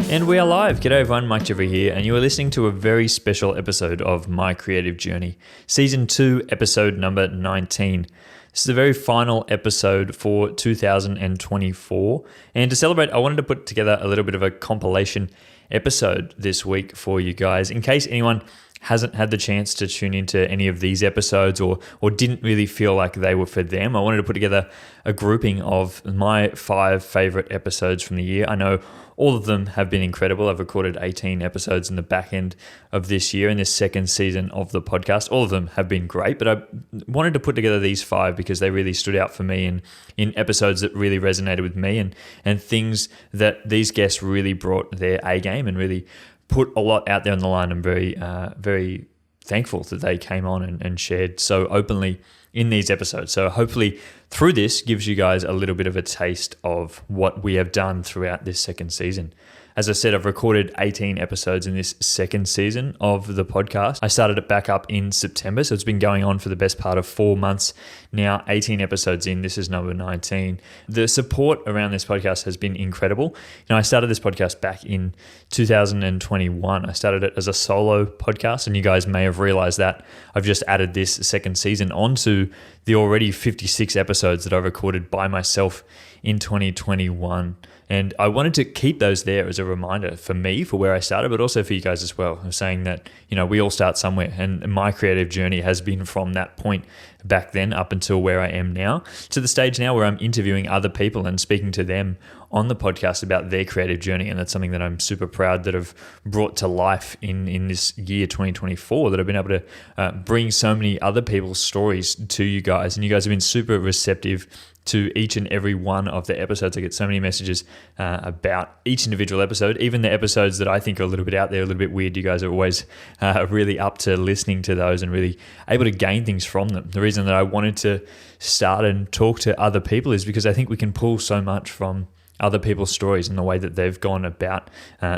And we are live. G'day everyone, Mike Jeffrey here, and you are listening to a very special episode of My Creative Journey, Season 2, Episode number 19. This is the very final episode for 2024, and to celebrate, I wanted to put together a little bit of a compilation episode this week for you guys, in case anyone hasn't had the chance to tune into any of these episodes or didn't really feel like they were for them. I wanted to put together a grouping of my 5 favorite episodes from the year. I know all of them have been incredible. I've recorded 18 episodes in the back end of this year in this second season of the podcast. All of them have been great, but I wanted to put together these 5 because they really stood out for me in episodes that really resonated with me and things that these guests really brought their A game and really put a lot out there on the line. I'm very thankful that they came on and shared so openly in these episodes. So hopefully through this gives you guys a little bit of a taste of what we have done throughout this second season. As I said, I've recorded 18 episodes in this second season of the podcast. I started it back up in September, so it's been going on for the best part of 4 months now. 18 episodes in, this is number 19. The support around this podcast has been incredible. I started this podcast back in 2021. I started it as a solo podcast, and you guys may have realized that I've just added this second season onto the already 56 episodes that I recorded by myself in 2021. And I wanted to keep those there as a reminder for me, for where I started, but also for you guys as well. I'm saying that, we all start somewhere, and my creative journey has been from that point back then up until where I am now, to the stage now where I'm interviewing other people and speaking to them on the podcast about their creative journey. And that's something that I'm super proud that I've brought to life in this year 2024, that I've been able to bring so many other people's stories to you guys. And you guys have been super receptive to each and every one of the episodes. I get so many messages about each individual episode, even the episodes that I think are a little bit out there, a little bit weird. You guys are always really up to listening to those and really able to gain things from them. The reason that I wanted to start and talk to other people is because I think we can pull so much from other people's stories and the way that they've gone about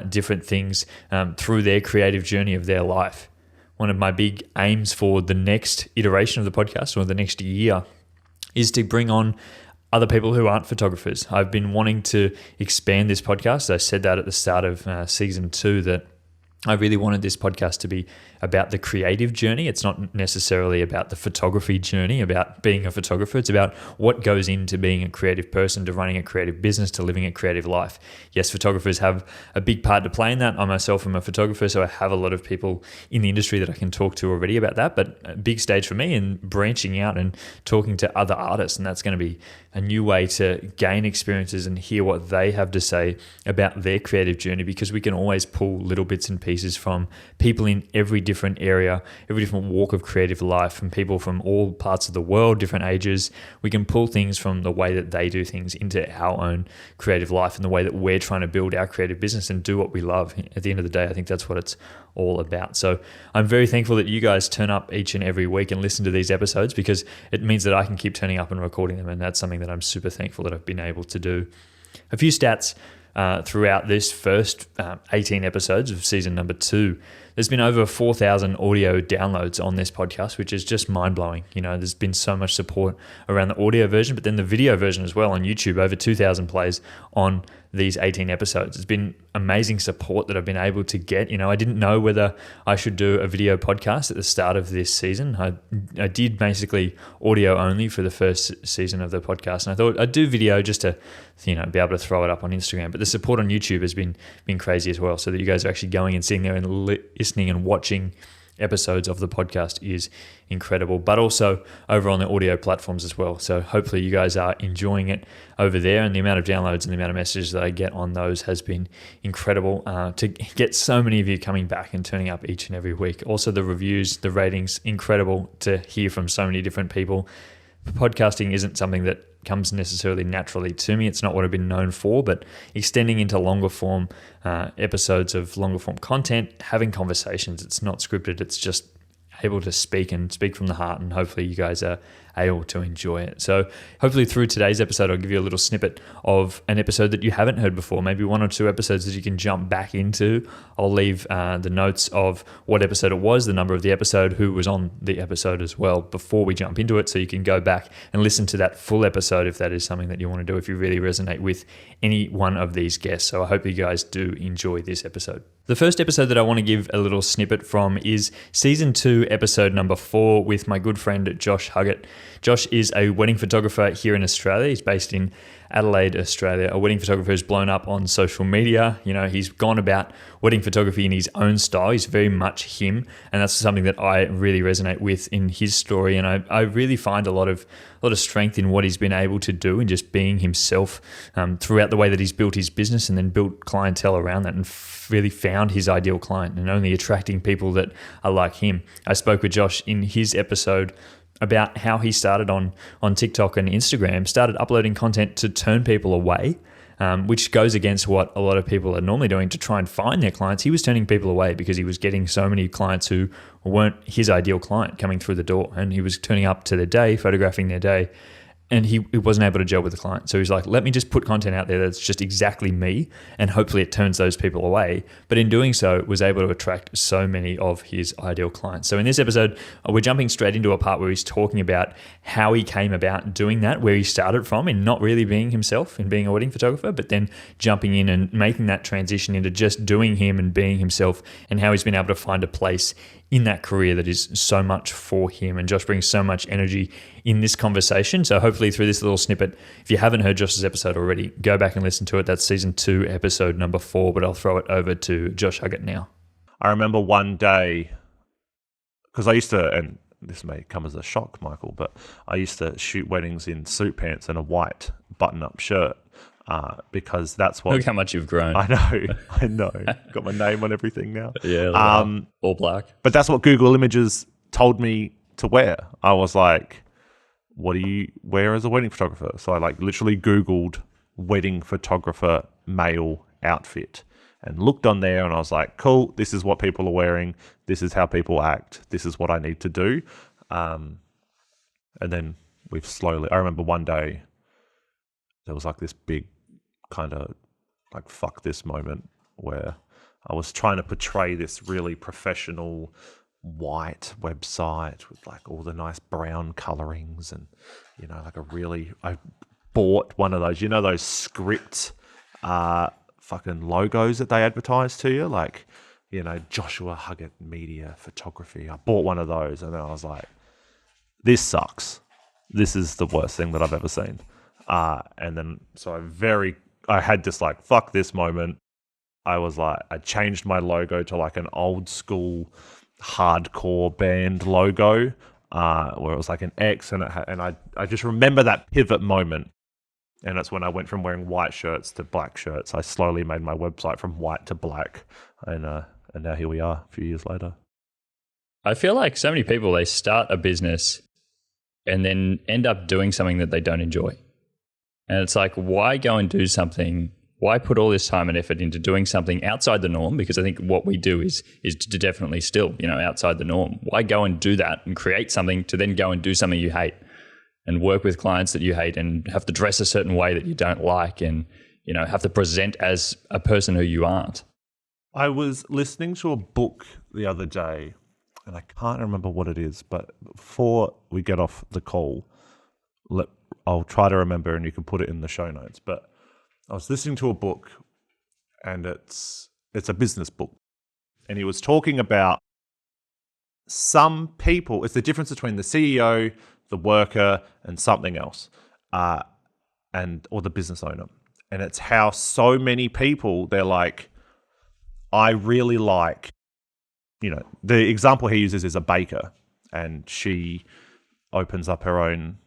different things through their creative journey of their life. One of my big aims for the next iteration of the podcast, or the next year, is to bring on other people who aren't photographers. I've been wanting to expand this podcast. I said that at the start of season 2, that I really wanted this podcast to be about the creative journey. It's not necessarily about the photography journey, about being a photographer. It's about what goes into being a creative person, to running a creative business, to living a creative life. Yes, photographers have a big part to play in that. I myself am a photographer, so I have a lot of people in the industry that I can talk to already about that. But a big stage for me in branching out and talking to other artists, and that's going to be a new way to gain experiences and hear what they have to say about their creative journey, because we can always pull little bits and pieces from people in every different area, every different walk of creative life, from people from all parts of the world, different ages. We can pull things from the way that they do things into our own creative life and the way that we're trying to build our creative business and do what we love. At the end of the day, I think that's what it's all about. So I'm very thankful that you guys turn up each and every week and listen to these episodes, because it means that I can keep turning up and recording them, and that's something that I'm super thankful that I've been able to do. A few stats throughout this first 18 episodes of season number 2. There's been over 4,000 audio downloads on this podcast, which is just mind-blowing. There's been so much support around the audio version, but then the video version as well on YouTube, over 2,000 plays on these 18 episodes. It's been amazing support that I've been able to get. I didn't know whether I should do a video podcast at the start of this season. I did basically audio only for the first season of the podcast, and I thought I'd do video just to be able to throw it up on Instagram. But the support on YouTube has been crazy as well, so that you guys are actually going and sitting there and listening and watching episodes of the podcast is incredible, but also over on the audio platforms as well. So hopefully you guys are enjoying it over there, and the amount of downloads and the amount of messages that I get on those has been incredible to get so many of you coming back and turning up each and every week. Also the reviews, the ratings, incredible to hear from so many different people. Podcasting isn't something that comes necessarily naturally to me. It's not what I've been known for, but extending into longer form episodes of longer form content, having conversations, it's not scripted, it's just able to speak from the heart, and hopefully you guys are able to enjoy it. So hopefully through today's episode, I'll give you a little snippet of an episode that you haven't heard before, maybe 1 or 2 episodes that you can jump back into. I'll leave the notes of what episode it was, the number of the episode, who was on the episode as well before we jump into it, so you can go back and listen to that full episode if that is something that you want to do, if you really resonate with any one of these guests. So I hope you guys do enjoy this episode. The first episode that I want to give a little snippet from is season 2, episode number 4, with my good friend Josh Huggett. Josh is a wedding photographer here in Australia. He's based in Adelaide, Australia, a wedding photographer who's blown up on social media. You know, he's gone about wedding photography in his own style. He's very much him, and that's something that I really resonate with in his story. And I really find a lot of strength in what he's been able to do and just being himself throughout the way that he's built his business and then built clientele around that and really found his ideal client and only attracting people that are like him. I spoke with Josh in his episode about how he started on TikTok and Instagram, started uploading content to turn people away, which goes against what a lot of people are normally doing to try and find their clients. He was turning people away because he was getting so many clients who weren't his ideal client coming through the door, and he was turning up to their day, photographing their day, and he wasn't able to gel with the client. So he's like, let me just put content out there that's just exactly me, and hopefully it turns those people away. But in doing so, was able to attract so many of his ideal clients. So in this episode, we're jumping straight into a part where he's talking about how he came about doing that, where he started from in not really being himself and being a wedding photographer, but then jumping in and making that transition into just doing him and being himself, and how he's been able to find a place in that career that is so much for him. And Josh brings so much energy in this conversation. So hopefully through this little snippet, if you haven't heard Josh's episode already, go back and listen to it. That's season 2, episode number 4, but I'll throw it over to Josh Huggett now. I remember one day, because I used to, and this may come as a shock, Michael, but I used to shoot weddings in suit pants and a white button-up shirt. Because that's what... Look how much you've grown. I know. Got my name on everything now. Yeah, all black. But that's what Google Images told me to wear. I was like, what do you wear as a wedding photographer? So I literally Googled wedding photographer male outfit and looked on there, and I was like, cool, this is what people are wearing. This is how people act. This is what I need to do. And then we've slowly... I remember one day there was this big kind of fuck this moment where I was trying to portray this really professional white website with all the nice brown colorings and I bought one of those, those script fucking logos that they advertise to you, Joshua Huggett Media Photography. I bought one of those, and then I was like, this sucks. This is the worst thing that I've ever seen. And then so I had this fuck this moment. I was I changed my logo to an old school hardcore band logo, where it was an X, and I just remember that pivot moment. And that's when I went from wearing white shirts to black shirts. I slowly made my website from white to black, and now here we are a few years later. I feel like so many people, they start a business and then end up doing something that they don't enjoy. And it's why go and do something? Why put all this time and effort into doing something outside the norm? Because I think what we do is to definitely still, outside the norm. Why go and do that and create something to then go and do something you hate and work with clients that you hate and have to dress a certain way that you don't like and, have to present as a person who you aren't? I was listening to a book the other day, and I can't remember what it is, but before we get off the call, I'll try to remember, and you can put it in the show notes. But I was listening to a book, and it's a business book, and he was talking about some people. It's the difference between the CEO, the worker, and something else, or the business owner. And it's how so many people, they're I really like, the example he uses is a baker, and she opens up her own.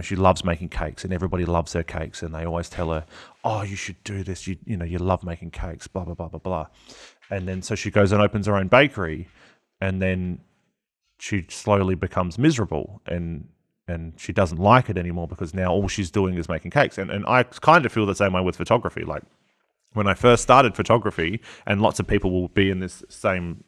She loves making cakes, and everybody loves her cakes, and they always tell her, oh, you should do this. You love making cakes, blah, blah, blah, blah, blah. And then so she goes and opens her own bakery, and then she slowly becomes miserable, and she doesn't like it anymore because now all she's doing is making cakes. And I kind of feel the same way with photography. When I first started photography, and lots of people will be in this same,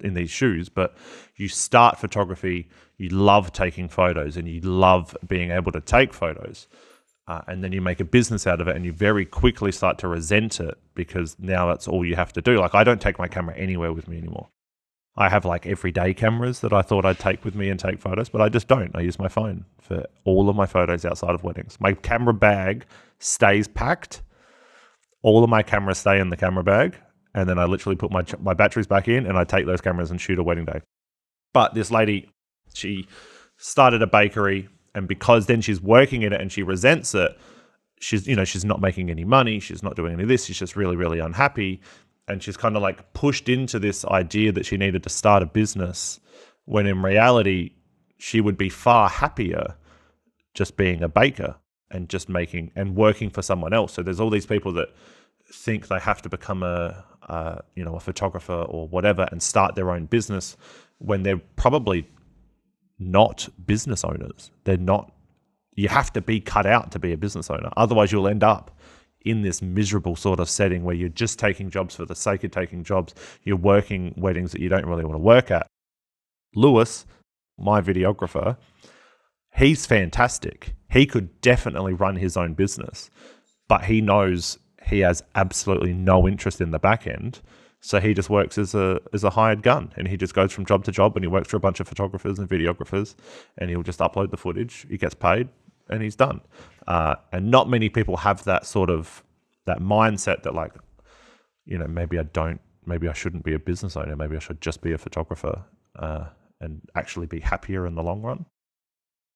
in these shoes, but you start photography, you love taking photos and you love being able to take photos. And then you make a business out of it and you very quickly start to resent it because now that's all you have to do. Like, I don't take my camera anywhere with me anymore. I have like everyday cameras that I thought I'd take with me and take photos, but I just don't. I use my phone for all of my photos outside of weddings. My camera bag stays packed. All of my cameras stay in the camera bag. And then I literally put my batteries back in and I take those cameras and shoot a wedding day. But this lady, she started a bakery, and because then she's working in it and she resents it, she's not making any money. She's not doing any of this. She's just really, really unhappy. And she's kind of like pushed into this idea that she needed to start a business when in reality, she would be far happier just being a baker and just making and working for someone else. So there's all these people that think they have to become a photographer or whatever and start their own business when they're probably not business owners. They're not. You have to be cut out to be a business owner. Otherwise, you'll end up in this miserable sort of setting where you're just taking jobs for the sake of taking jobs. You're working weddings that you don't really want to work at. Lewis, my videographer, he's fantastic. He could definitely run his own business, but he knows he has absolutely no interest in the back end. So he just works as a hired gun, and he just goes from job to job, and he works for a bunch of photographers and videographers, and he'll just upload the footage. He gets paid, and he's done. And not many people have that sort of that mindset that, like, maybe I shouldn't be a business owner. Maybe I should just be a photographer and actually be happier in the long run.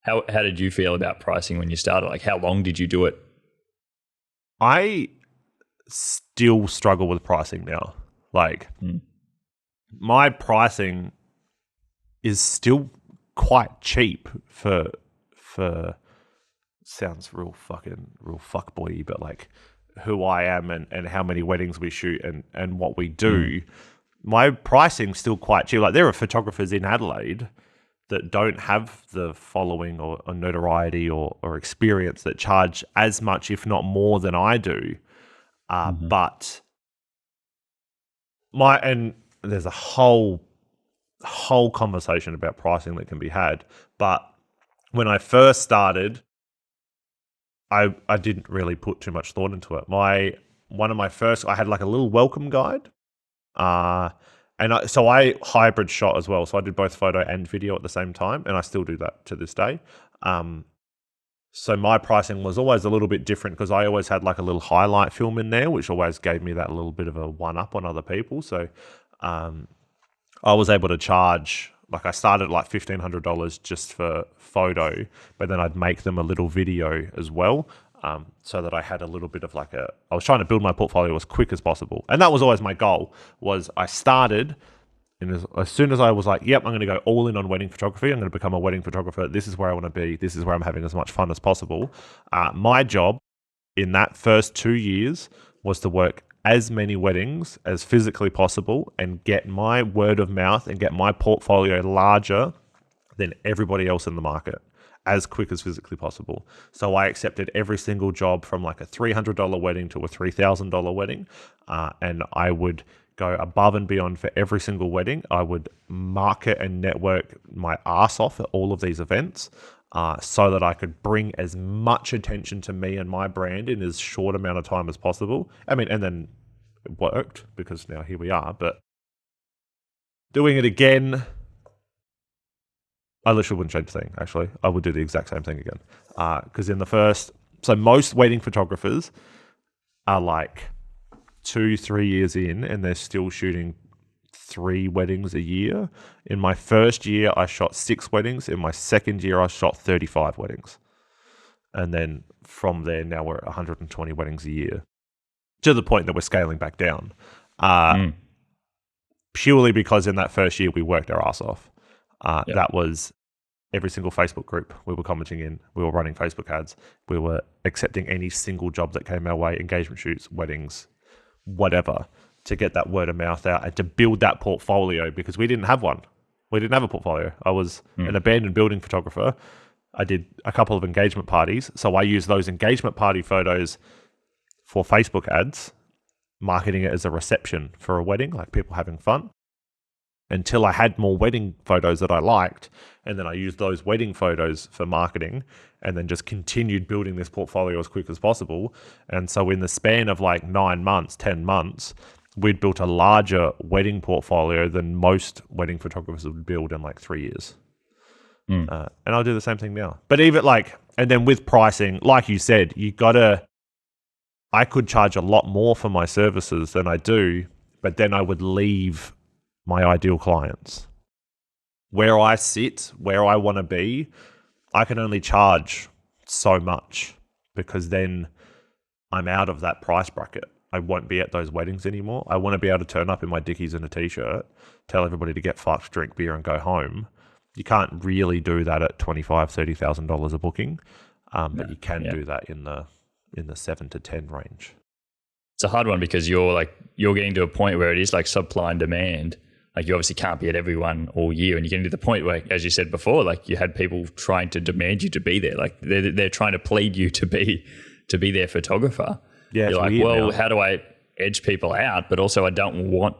How did you feel about pricing when you started? Like, how long did you do it? I still struggle with pricing now. Like, my pricing is still quite cheap for sounds real fuckboy-y, but like who I am and how many weddings we shoot and what we do, my pricing's still quite cheap. Like, there are photographers in Adelaide that don't have the following or notoriety or experience that charge as much, if not more, than I do. But there's a whole conversation about pricing that can be had. But when I first started, I didn't really put too much thought into it. I had like a little welcome guide. So I hybrid shot as well. So I did both photo and video at the same time, and I still do that to this day. So my pricing was always a little bit different because I always had like a little highlight film in there, which always gave me that little bit of a one-up on other people. So I was able to charge, like, I started at like $1,500 just for photo, but then I'd make them a little video as well. So that I had a little bit of like I was trying to build my portfolio as quick as possible. And that was always my goal. Was I started, and as soon as I was like, yep, I'm going to go all in on wedding photography, I'm going to become a wedding photographer, this is where I want to be, this is where I'm having as much fun as possible. My job in that first 2 years was to work as many weddings as physically possible and get my word of mouth and get my portfolio larger than everybody else in the market as quick as physically possible. So I accepted every single job from like a $300 wedding to a $3,000 wedding. And I would go above and beyond for every single wedding. I would market and network my ass off at all of these events so that I could bring as much attention to me and my brand in as short amount of time as possible. I mean, and then it worked because now here we are. But doing it again, I literally wouldn't change a thing, actually. I would do the exact same thing again. Because so most wedding photographers are like 2-3 years in and they're still shooting 3 weddings a year. In my first year, I shot 6 weddings. In my second year, I shot 35 weddings. And then from there, now we're at 120 weddings a year, to the point that we're scaling back down. Purely because in that first year, we worked our ass off. That was every single Facebook group we were commenting in. We were running Facebook ads. We were accepting any single job that came our way, engagement shoots, weddings, whatever, to get that word of mouth out and to build that portfolio, because we didn't have one. We didn't have a portfolio. I was an abandoned building photographer. I did a couple of engagement parties. So I used those engagement party photos for Facebook ads, marketing it as a reception for a wedding, like people having fun. until I had more wedding photos that I liked. And then I used those wedding photos for marketing and then just continued building this portfolio as quick as possible. And so in the span of like 9 months, 10 months, we'd built a larger wedding portfolio than most wedding photographers would build in like 3 years. And I'll do the same thing now. But even like, and then with pricing, like you said, I could charge a lot more for my services than I do, but then I would leave my ideal clients. Where I sit, where I want to be, I can only charge so much because then I'm out of that price bracket. I won't be at those weddings anymore. I want to be able to turn up in my Dickies and a t-shirt, tell everybody to get fucked, drink beer and go home. You can't really do that at $25,000, $30,000 a booking, but you can do that in the 7 to 10 range. It's a hard one because you're getting to a point where it is like supply and demand. Like you obviously can't be at everyone all year, and you're getting to the point where, as you said before, like you had people trying to demand you to be there. Like they're trying to plead you to be their photographer. Yeah, you're like, well, how do I edge people out? But also, I don't want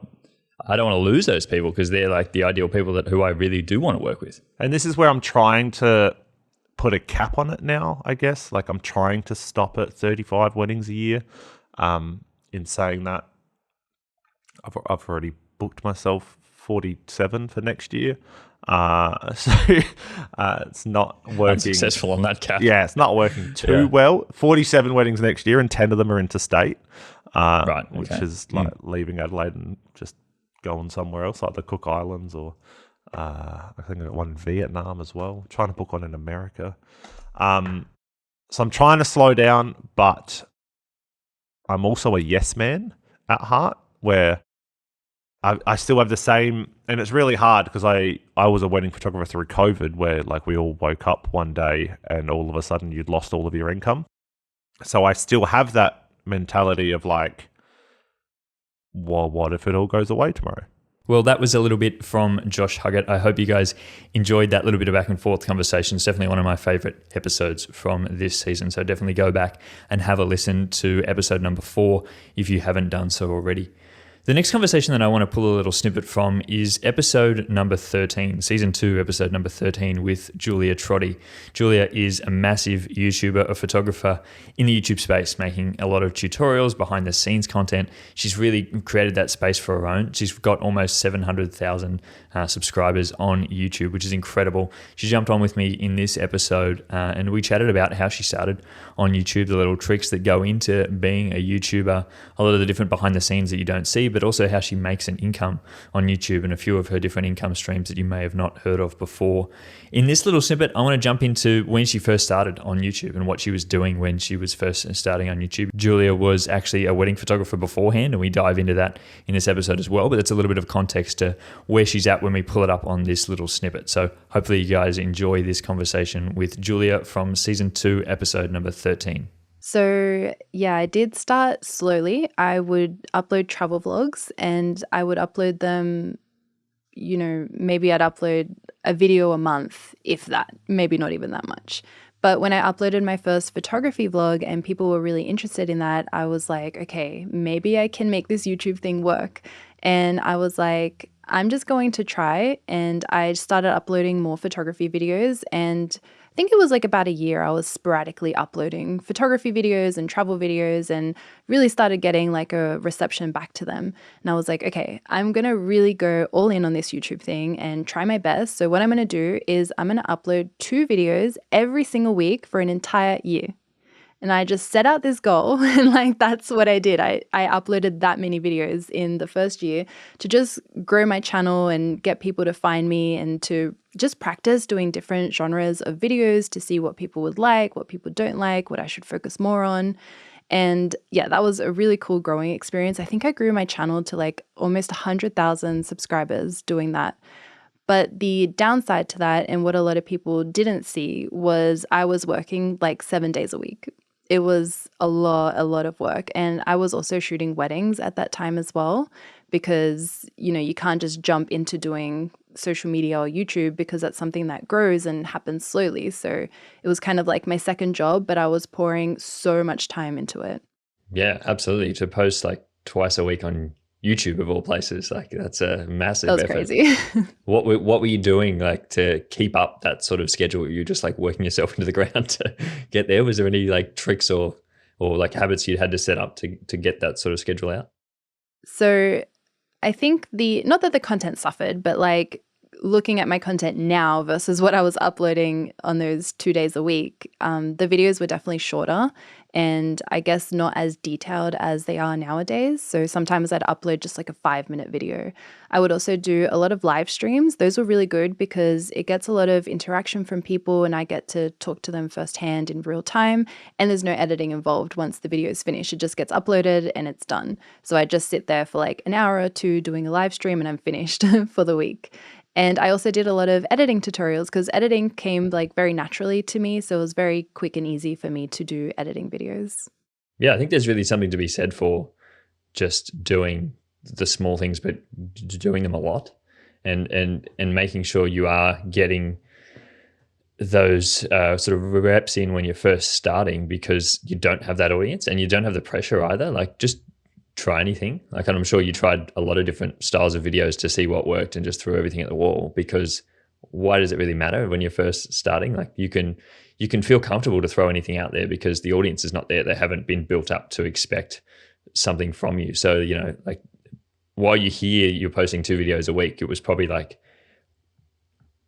to lose those people because they're like the ideal people who I really do want to work with. And this is where I'm trying to put a cap on it now, I guess. Like I'm trying to stop at 35 weddings a year. In saying that, I've already booked myself 47 for next year. So it's not working. Unsuccessful on that cap. Yeah, it's not working too well. 47 weddings next year and 10 of them are interstate, right, okay. Which is like leaving Adelaide and just going somewhere else, like the Cook Islands or I think I got one in Vietnam as well. I'm trying to book one in America. So I'm trying to slow down, but I'm also a yes man at heart where I still have the same, and it's really hard because I was a wedding photographer through COVID where like we all woke up one day and all of a sudden you'd lost all of your income. So I still have that mentality of like, well, what if it all goes away tomorrow? Well, that was a little bit from Josh Huggett. I hope you guys enjoyed that little bit of back and forth conversation. It's definitely one of my favorite episodes from this season. So definitely go back and have a listen to episode number 4 if you haven't done so already. The next conversation that I want to pull a little snippet from is episode number 13, season 2, episode number 13 with Julia Trotti. Julia is a massive YouTuber, a photographer in the YouTube space, making a lot of tutorials, behind the scenes content. She's really created that space for her own. She's got almost 700,000 subscribers on YouTube, which is incredible. She jumped on with me in this episode and we chatted about how she started on YouTube, the little tricks that go into being a YouTuber, a lot of the different behind the scenes that you don't see, but also how she makes an income on YouTube and a few of her different income streams that you may have not heard of before. In this little snippet, I want to jump into when she first started on YouTube and what she was doing when she was first starting on YouTube. Julia was actually a wedding photographer beforehand, and we dive into that in this episode as well, but it's a little bit of context to where she's at when we pull it up on this little snippet. So hopefully you guys enjoy this conversation with Julia from season 2, episode number 13. So yeah, I did start slowly. I would upload travel vlogs and I would upload them, maybe I'd upload a video a month, if that, maybe not even that much. But when I uploaded my first photography vlog and people were really interested in that, I was like, okay, maybe I can make this YouTube thing work. And I was like, I'm just going to try. And I started uploading more photography videos, and I think it was like about a year I was sporadically uploading photography videos and travel videos and really started getting like a reception back to them. And I was like, okay, I'm going to really go all in on this YouTube thing and try my best. So what I'm going to do is I'm going to upload 2 videos every single week for an entire year. And I just set out this goal and like that's what I did. I uploaded that many videos in the first year to just grow my channel and get people to find me and to just practice doing different genres of videos to see what people would like, what people don't like, what I should focus more on. And yeah, that was a really cool growing experience. I think I grew my channel to like almost 100,000 subscribers doing that. But the downside to that, and what a lot of people didn't see, was I was working like 7 days a week. It was a lot of work. And I was also shooting weddings at that time as well, because, you can't just jump into doing social media or YouTube because that's something that grows and happens slowly. So it was kind of like my second job, but I was pouring so much time into it. Yeah, absolutely. To post like twice a week on YouTube of all places. Like that's a massive That was effort. crazy. What were you doing like to keep up that sort of schedule? Were you just like working yourself into the ground to get there? Was there any like tricks or like habits you had to set up to get that sort of schedule out? So I think not that the content suffered, but like looking at my content now versus what I was uploading on those 2 days a week, the videos were definitely shorter and I guess not as detailed as they are nowadays. So sometimes I'd upload just like a 5-minute video. I would also do a lot of live streams. Those were really good because it gets a lot of interaction from people and I get to talk to them firsthand in real time. And there's no editing involved once the video is finished. It just gets uploaded and it's done. So I just sit there for like an hour or two doing a live stream and I'm finished for the week. And I also did a lot of editing tutorials because editing came like very naturally to me. So it was very quick and easy for me to do editing videos. Yeah, I think there's really something to be said for just doing the small things, but doing them a lot and making sure you are getting those sort of reps in when you're first starting because you don't have that audience and you don't have the pressure either. Like just try anything. Like, and I'm sure you tried a lot of different styles of videos to see what worked and just threw everything at the wall because why does it really matter when you're first starting? Like you can feel comfortable to throw anything out there because the audience is not there. They haven't been built up to expect something from you. So, you know, like while you hear you're posting 2 videos a week, it was probably like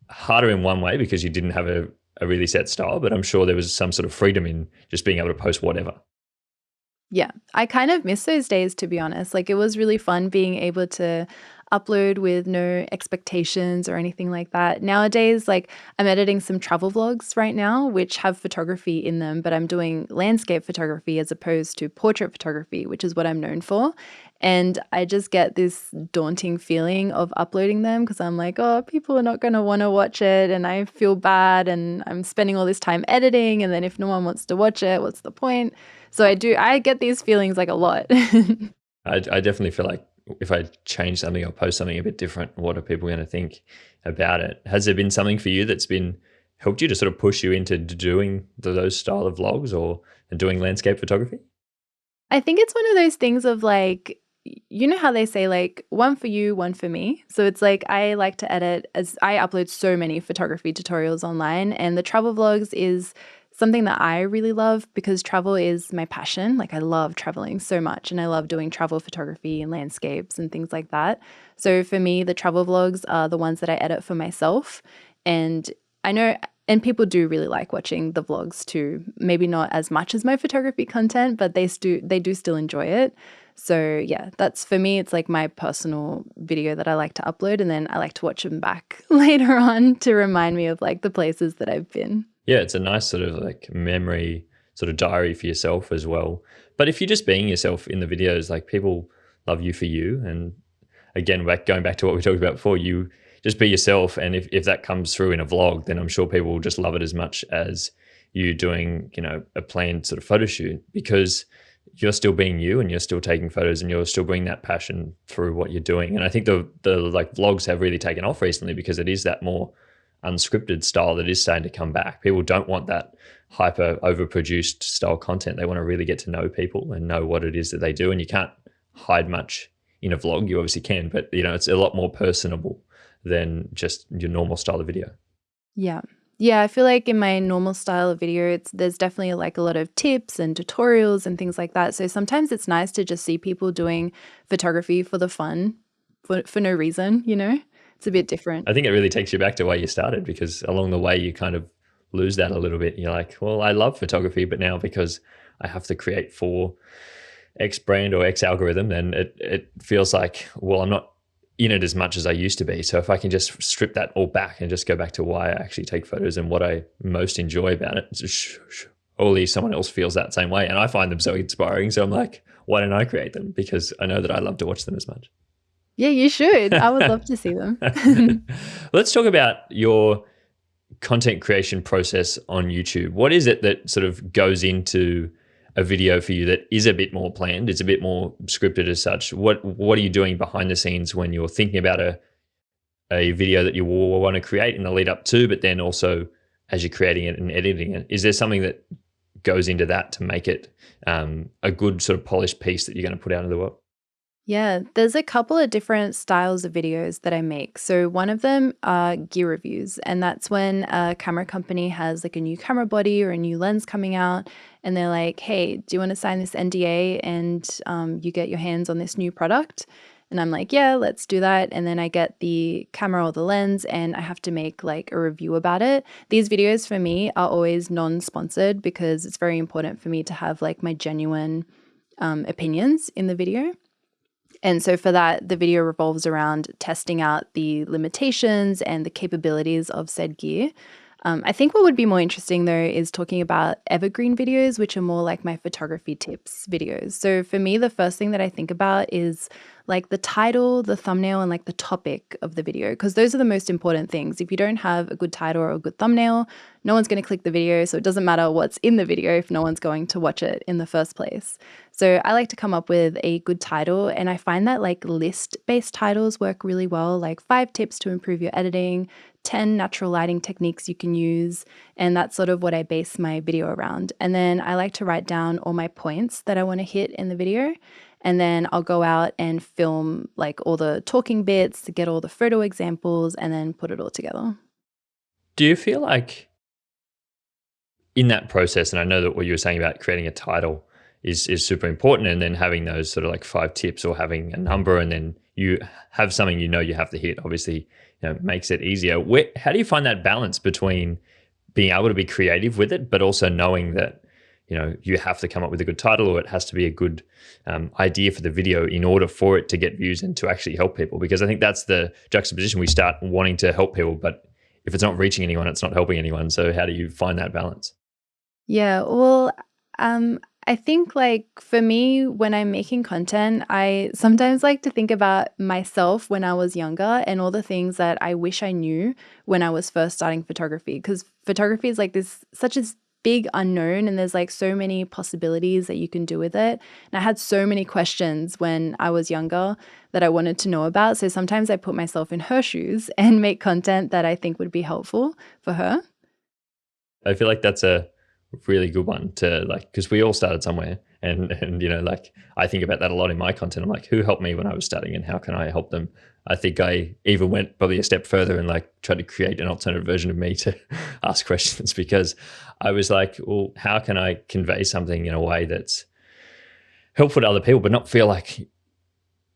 harder in one way because you didn't have a really set style, but I'm sure there was some sort of freedom in just being able to post whatever. Yeah, I kind of miss those days, to be honest. Like it was really fun being able to upload with no expectations or anything like that. Nowadays, like I'm editing some travel vlogs right now, which have photography in them, but I'm doing landscape photography as opposed to portrait photography, which is what I'm known for. And I just get this daunting feeling of uploading them because I'm like, oh, people are not going to want to watch it. And I feel bad and I'm spending all this time editing. And then if no one wants to watch it, what's the point? So I get these feelings like a lot. I definitely feel like if I change something or post something a bit different, what are people going to think about it? Has there been something for you that's been helped you to sort of push you into doing those style of vlogs or doing landscape photography? I think it's one of those things of like, you know how they say like one for you, one for me. So it's like I like to edit as I upload so many photography tutorials online and the travel vlogs is something that I really love because travel is my passion. Like I love traveling so much and I love doing travel photography and landscapes and things like that. So for me, the travel vlogs are the ones that I edit for myself. And I know, and people do really like watching the vlogs too. Maybe not as much as my photography content, but they do still enjoy it. So yeah, that's for me, it's like my personal video that I like to upload and then I like to watch them back later on to remind me of like the places that I've been. Yeah, it's a nice sort of like memory sort of diary for yourself as well. But if you're just being yourself in the videos, like people love you for you. And again, going back to what we talked about before, you just be yourself. And if that comes through in a vlog, then I'm sure people will just love it as much as you doing, you know, a planned sort of photo shoot because you're still being you and you're still taking photos and you're still bringing that passion through what you're doing. And I think the like vlogs have really taken off recently because it is that more unscripted style that is starting to come back. People don't want that hyper overproduced style content. They want to really get to know people and know what it is that they do. And you can't hide much in a vlog. You obviously can, but you know, it's a lot more personable than just your normal style of video. Yeah. Yeah, I feel like in my normal style of video, there's definitely like a lot of tips and tutorials and things like that. So sometimes it's nice to just see people doing photography for the fun, for no reason, you know? It's a bit different. I think it really takes you back to where you started because along the way you kind of lose that a little bit. You're like, well, I love photography, but now because I have to create for X brand or X algorithm, then it feels like, well, I'm not in it as much as I used to be. So if I can just strip that all back and just go back to why I actually take photos and what I most enjoy about it, surely someone else feels that same way. And I find them so inspiring. So I'm like, why don't I create them? Because I know that I love to watch them as much. Yeah, you should. I would love to see them. Let's talk about your content creation process on YouTube. What is it that sort of goes into a video for you that is a bit more planned? It's a bit more scripted as such. What are you doing behind the scenes when you're thinking about a video that you will want to create in the lead up to, but then also as you're creating it and editing it? Is there something that goes into that to make it a good sort of polished piece that you're going to put out into the world? Yeah, there's a couple of different styles of videos that I make. So one of them are gear reviews, and that's when a camera company has like a new camera body or a new lens coming out, and they're like, "Hey, do you want to sign this NDA and you get your hands on this new product?" And I'm like, "Yeah, let's do that." And then I get the camera or the lens, and I have to make like a review about it. These videos for me are always non-sponsored because it's very important for me to have like my genuine opinions in the video. And so for that, the video revolves around testing out the limitations and the capabilities of said gear. I think what would be more interesting though is talking about evergreen videos, which are more like my photography tips videos. So for me, the first thing that I think about is like the title, the thumbnail, and like the topic of the video, because those are the most important things. If you don't have a good title or a good thumbnail, no one's going to click the video. So it doesn't matter what's in the video if no one's going to watch it in the first place. So I like to come up with a good title, and I find that like list-based titles work really well, like 5 tips to improve your editing, 10 natural lighting techniques you can use, and that's sort of what I base my video around. And then I like to write down all my points that I want to hit in the video, and then I'll go out and film like all the talking bits to get all the photo examples and then put it all together. Do you feel like in that process, and I know that what you were saying about creating a title is super important, and then having those sort of like 5 tips or having a number, and then you have something you have to hit, obviously, makes it easier. How do you find that balance between being able to be creative with it, but also knowing that, you have to come up with a good title, or it has to be a good idea for the video in order for it to get views and to actually help people? Because I think that's the juxtaposition. We start wanting to help people, but if it's not reaching anyone, it's not helping anyone. So how do you find that balance? Yeah, well, I think like for me, when I'm making content, I sometimes like to think about myself when I was younger and all the things that I wish I knew when I was first starting photography, because photography is like such a big unknown, and there's like so many possibilities that you can do with it. And I had so many questions when I was younger that I wanted to know about. So sometimes I put myself in her shoes and make content that I think would be helpful for her. I feel like that's a really good one to like, because we all started somewhere, and like I think about that a lot in my content. I'm like, who helped me when I was starting, and how can I help them? I think I even went probably a step further and like tried to create an alternative version of me to ask questions, because I was like, well, how can I convey something in a way that's helpful to other people, but not feel like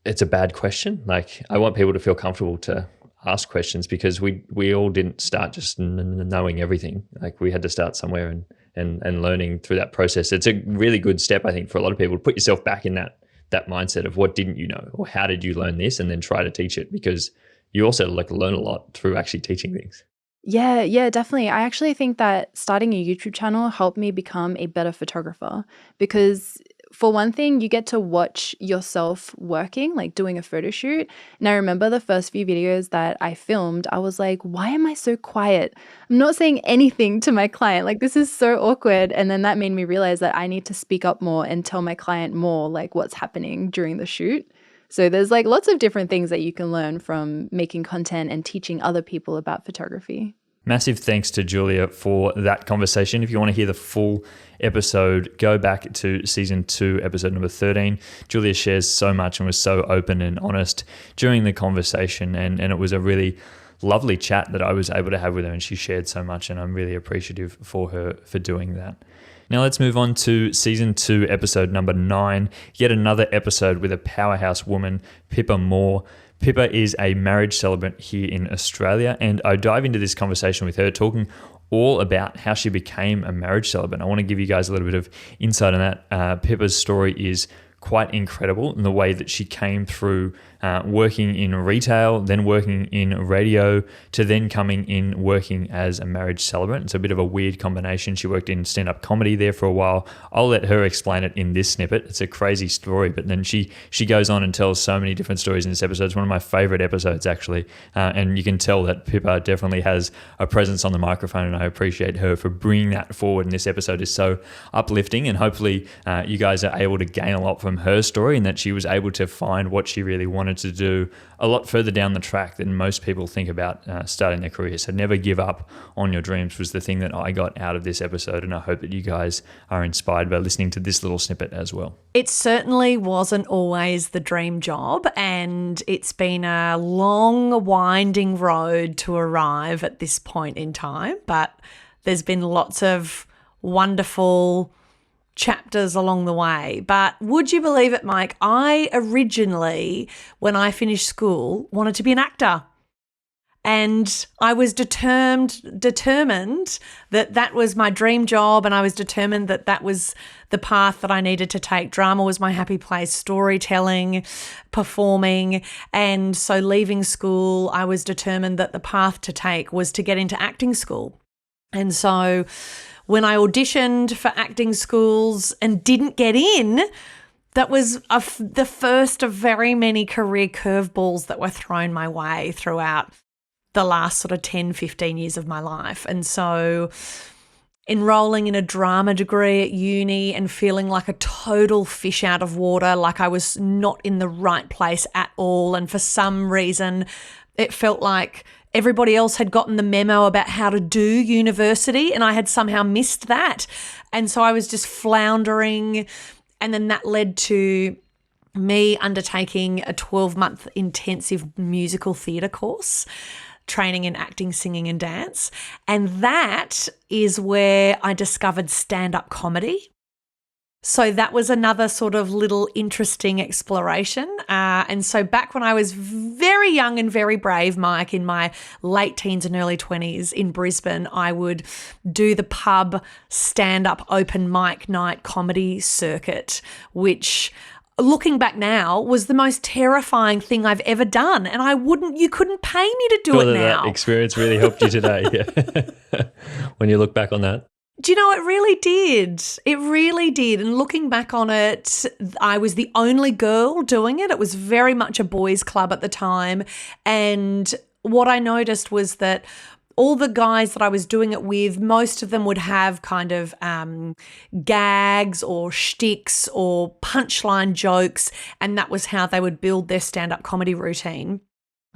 it's a bad question? Like, I want people to feel comfortable to ask questions, because we all didn't start just knowing everything. Like, we had to start somewhere and learning through that process. It's a really good step, I think, for a lot of people to put yourself back in that mindset of what didn't you know, or how did you learn this, and then try to teach it, because you also like learn a lot through actually teaching things. Yeah, definitely. I actually think that starting a YouTube channel helped me become a better photographer, because for one thing, you get to watch yourself working, like doing a photo shoot. And I remember the first few videos that I filmed, I was like, why am I so quiet? I'm not saying anything to my client. Like, this is so awkward. And then that made me realize that I need to speak up more and tell my client more like what's happening during the shoot. So there's like lots of different things that you can learn from making content and teaching other people about photography. Massive thanks to Julia for that conversation. If you want to hear the full episode, go back to season 2, episode number 13. Julia shares so much and was so open and honest during the conversation, and it was a really lovely chat that I was able to have with her, and she shared so much, and I'm really appreciative for her for doing that. Now let's move on to season 2, episode number 9. Yet another episode with a powerhouse woman, Pippa Moore. Pippa is a marriage celebrant here in Australia, and I dive into this conversation with her, talking all about how she became a marriage celebrant. I want to give you guys a little bit of insight on that. Pippa's story is quite incredible in the way that she came through working in retail, then working in radio, to then coming in working as a marriage celebrant. It's a bit of a weird combination. She worked in stand-up comedy there for a while. I'll let her explain it in this snippet. It's a crazy story, but then she goes on and tells so many different stories in this episode. It's one of my favorite episodes, actually, and you can tell that Pippa definitely has a presence on the microphone, and I appreciate her for bringing that forward. And this episode is so uplifting, and hopefully you guys are able to gain a lot from from her story, and that she was able to find what she really wanted to do a lot further down the track than most people think about starting their career. So never give up on your dreams was the thing that I got out of this episode, and I hope that you guys are inspired by listening to this little snippet as well. It certainly wasn't always the dream job, and it's been a long, winding road to arrive at this point in time, but there's been lots of wonderful chapters along the way. But would you believe it, Mike? I originally, when I finished school, wanted to be an actor. And I was determined that that was my dream job, and I was determined that that was the path that I needed to take. Drama was my happy place, storytelling, performing. And so leaving school, I was determined that the path to take was to get into acting school. And so when I auditioned for acting schools and didn't get in, that was the first of very many career curveballs that were thrown my way throughout the last sort of 10, 15 years of my life. And so enrolling in a drama degree at uni and feeling like a total fish out of water, like I was not in the right place at all. And for some reason, it felt like everybody else had gotten the memo about how to do university, and I had somehow missed that. And so I was just floundering. And then that led to me undertaking a 12-month intensive musical theatre course, training in acting, singing and dance. And that is where I discovered stand-up comedy. So that was another sort of little interesting exploration. And so back when I was very young and very brave, Mike, in my late teens and early 20s in Brisbane, I would do the pub stand-up open mic night comedy circuit, which, looking back now, was the most terrifying thing I've ever done. And you couldn't pay me to do it now. That experience really helped you today, yeah. When you look back on that. Do you know, it really did. It really did. And looking back on it, I was the only girl doing it. It was very much a boys' club at the time. And what I noticed was that all the guys that I was doing it with, most of them would have kind of gags or shticks or punchline jokes, and that was how they would build their stand-up comedy routine.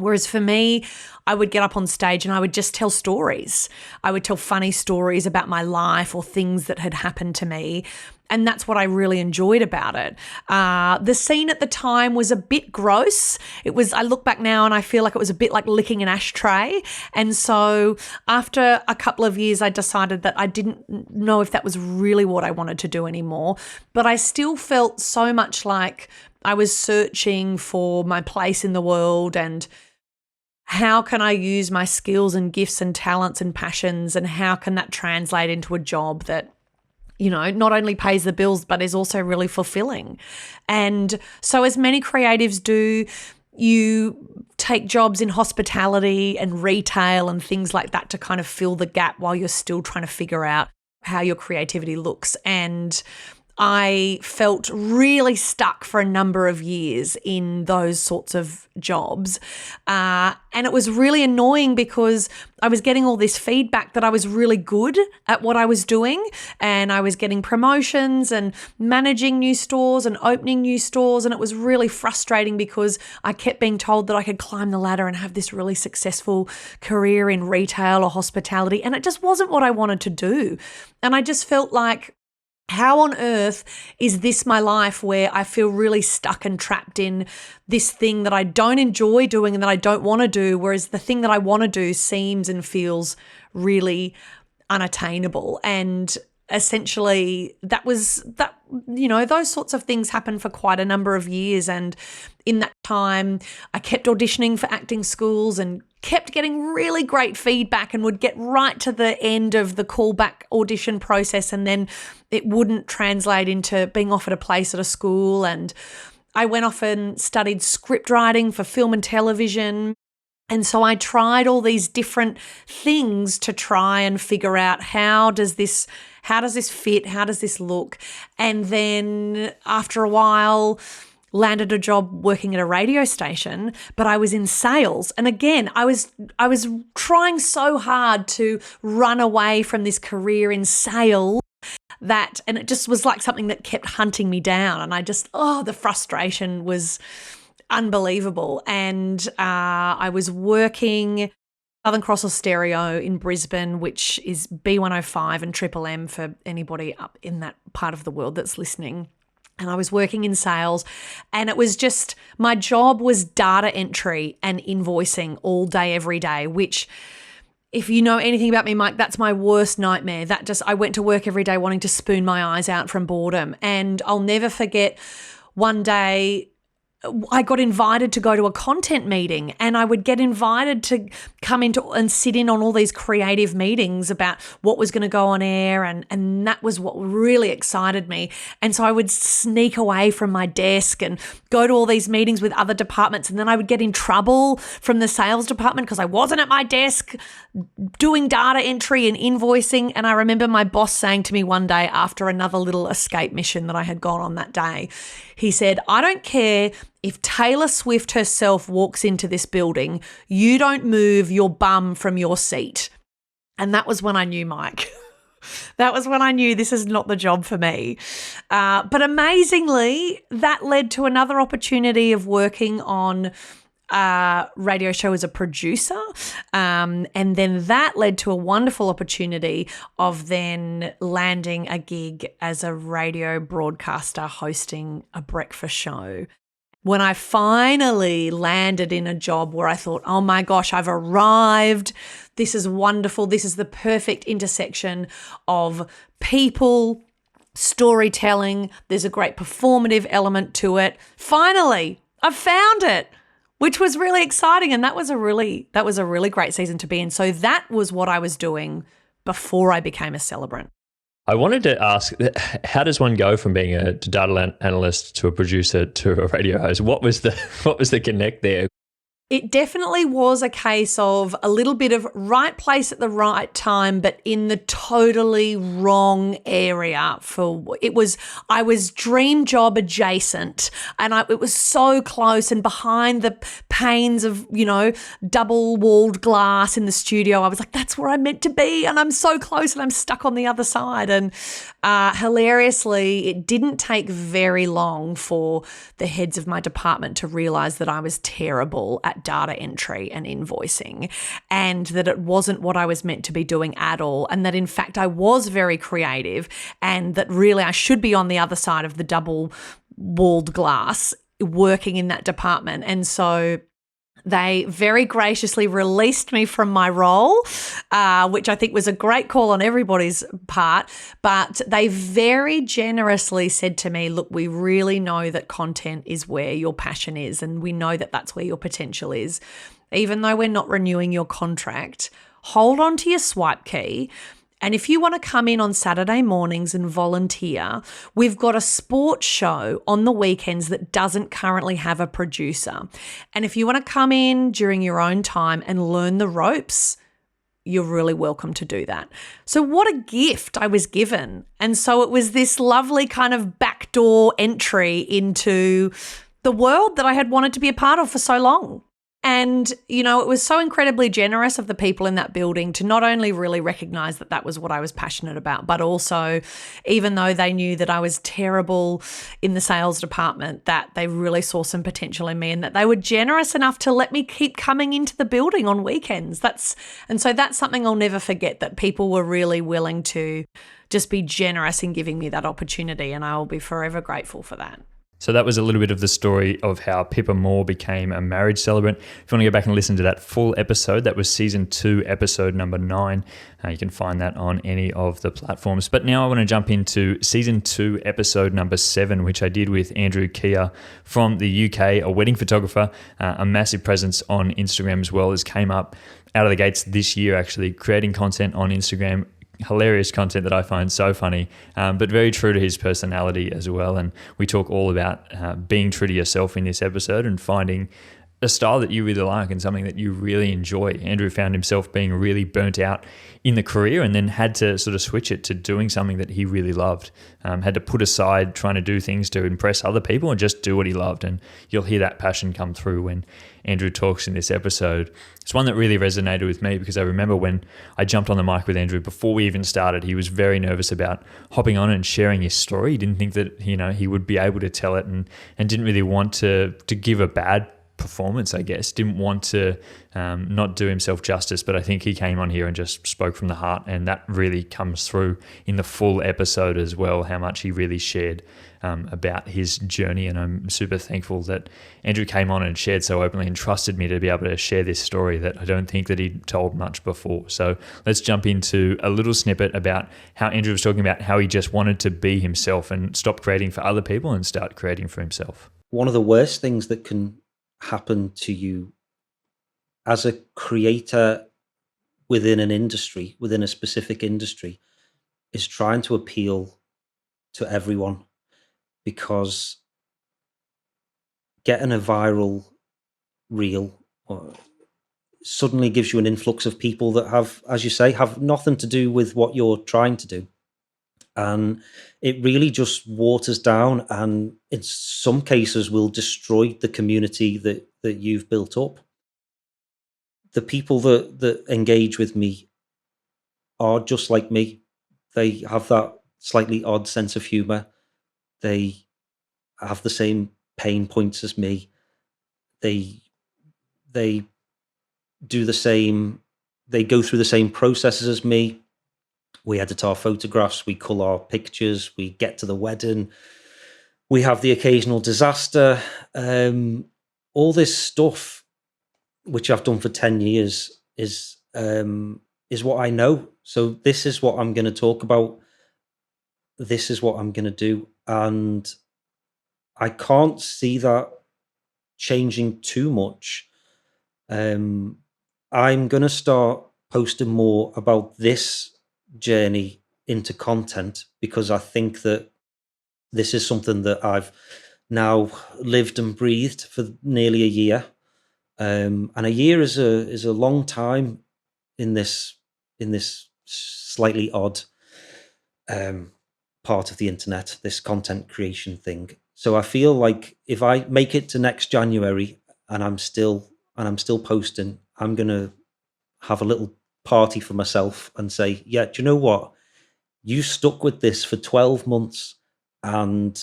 Whereas for me, I would get up on stage and I would just tell stories. I would tell funny stories about my life or things that had happened to me. And that's what I really enjoyed about it. The scene at the time was a bit gross. I look back now and I feel like it was a bit like licking an ashtray. And so after a couple of years, I decided that I didn't know if that was really what I wanted to do anymore. But I still felt so much like I was searching for my place in the world and how can I use my skills and gifts and talents and passions, and how can that translate into a job that, you know, not only pays the bills but is also really fulfilling. And so as many creatives do, you take jobs in hospitality and retail and things like that to kind of fill the gap while you're still trying to figure out how your creativity looks. And I felt really stuck for a number of years in those sorts of jobs. And it was really annoying because I was getting all this feedback that I was really good at what I was doing, and I was getting promotions and managing new stores and opening new stores. And it was really frustrating because I kept being told that I could climb the ladder and have this really successful career in retail or hospitality. And it just wasn't what I wanted to do. And I just felt like, how on earth is this my life where I feel really stuck and trapped in this thing that I don't enjoy doing and that I don't want to do, whereas the thing that I want to do seems and feels really unattainable? And essentially those sorts of things happened for quite a number of years. And in that time, I kept auditioning for acting schools and kept getting really great feedback and would get right to the end of the callback audition process, and then it wouldn't translate into being offered a place at a school. And I went off and studied script writing for film and television. And so I tried all these different things to try and figure out how does this fit? How does this look? And then after a while, landed a job working at a radio station, but I was in sales. And again, I was trying so hard to run away from this career in sales. That, and it just was like something that kept hunting me down. And I just, the frustration was unbelievable. And I was working Southern Cross Stereo in Brisbane, which is B105 and Triple M for anybody up in that part of the world that's listening. And I was working in sales, and it was just, my job was data entry and invoicing all day, every day, which, if you know anything about me, Mike, that's my worst nightmare. I went to work every day wanting to spoon my eyes out from boredom. And I'll never forget one day I got invited to go to a content meeting, and I would get invited to come into and sit in on all these creative meetings about what was going to go on air, and that was what really excited me. And so I would sneak away from my desk and go to all these meetings with other departments, and then I would get in trouble from the sales department because I wasn't at my desk doing data entry and invoicing. And I remember my boss saying to me one day after another little escape mission that I had gone on that day, he said, "I don't care if Taylor Swift herself walks into this building, you don't move your bum from your seat." And that was when I knew, Mike. That was when I knew this is not the job for me. But amazingly, that led to another opportunity of working on a radio show as a producer. And then that led to a wonderful opportunity of then landing a gig as a radio broadcaster hosting a breakfast show. When I finally landed in a job where I thought, oh my gosh, I've arrived. This is wonderful. This is the perfect intersection of people, storytelling. There's a great performative element to it. Finally, I've found it, which was really exciting. And that was a really great season to be in. So that was what I was doing before I became a celebrant. I wanted to ask, how does one go from being a data analyst to a producer to a radio host? What was the connect there? It definitely was a case of a little bit of right place at the right time, but in the totally wrong area I was dream job adjacent, and it was so close and behind the panes of, double walled glass in the studio. I was like, that's where I'm meant to be. And I'm so close and I'm stuck on the other side. And hilariously, it didn't take very long for the heads of my department to realize that I was terrible at data entry and invoicing, and that it wasn't what I was meant to be doing at all, and that in fact I was very creative, and that really I should be on the other side of the double walled glass working in that department. And so they very graciously released me from my role, which I think was a great call on everybody's part. But they very generously said to me, look, we really know that content is where your passion is, and we know that that's where your potential is. Even though we're not renewing your contract, hold on to your swipe key. And if you want to come in on Saturday mornings and volunteer, we've got a sports show on the weekends that doesn't currently have a producer. And if you want to come in during your own time and learn the ropes, you're really welcome to do that. So what a gift I was given. And so it was this lovely kind of backdoor entry into the world that I had wanted to be a part of for so long. And, it was so incredibly generous of the people in that building to not only really recognize that that was what I was passionate about, but also, even though they knew that I was terrible in the sales department, that they really saw some potential in me, and that they were generous enough to let me keep coming into the building on weekends. So that's something I'll never forget, that people were really willing to just be generous in giving me that opportunity, and I will be forever grateful for that. So that was a little bit of the story of how Pippa Moore became a marriage celebrant. If you want to go back and listen to that full episode, that was season 2, episode number 9. You can find that on any of the platforms. But now I want to jump into season 2, episode number 7, which I did with Andrew Keher from the UK, a wedding photographer, a massive presence on Instagram as well, as came up out of the gates this year, actually creating content on Instagram. Hilarious content that I find so funny, but very true to his personality as well. And we talk all about being true to yourself in this episode and finding a style that you really like and something that you really enjoy. Andrew found himself being really burnt out in the career and then had to sort of switch it to doing something that he really loved. Had to put aside trying to do things to impress other people and just do what he loved. And you'll hear that passion come through when Andrew talks in this episode. It's one that really resonated with me because I remember when I jumped on the mic with Andrew, before we even started, he was very nervous about hopping on and sharing his story. He didn't think that, he would be able to tell it and didn't really want to give a bad performance, I guess. Didn't want to not do himself justice, but I think he came on here and just spoke from the heart, and that really comes through in the full episode as well, how much he really shared about his journey. And I'm super thankful that Andrew came on and shared so openly and trusted me to be able to share this story that I don't think that he'd told much before. So let's jump into a little snippet about how Andrew was talking about how he just wanted to be himself and stop creating for other people and start creating for himself. One of the worst things that can happen to you as a creator within an industry, within a specific industry, is trying to appeal to everyone, because getting a viral reel suddenly gives you an influx of people that have, as you say, have nothing to do with what you're trying to do. And it really just waters down, and in some cases will destroy the community that you've built up. The people that engage with me are just like me. They have that slightly odd sense of humor. They have the same pain points as me. They do the same, they go through the same processes as me. We edit our photographs, we cull our pictures, we get to the wedding, we have the occasional disaster. All this stuff, which I've done for 10 years, is what I know. So this is what I'm going to talk about. This is what I'm going to do. And I can't see that changing too much. I'm going to start posting more about this journey into content, because I think that this is something that I've now lived and breathed for nearly a year, and a year is a long time in this slightly odd part of the internet, this content creation thing. So I feel like if I make it to next January and I'm still posting, I'm gonna have a little party for myself and say, yeah, do you know what? You stuck with this for 12 months and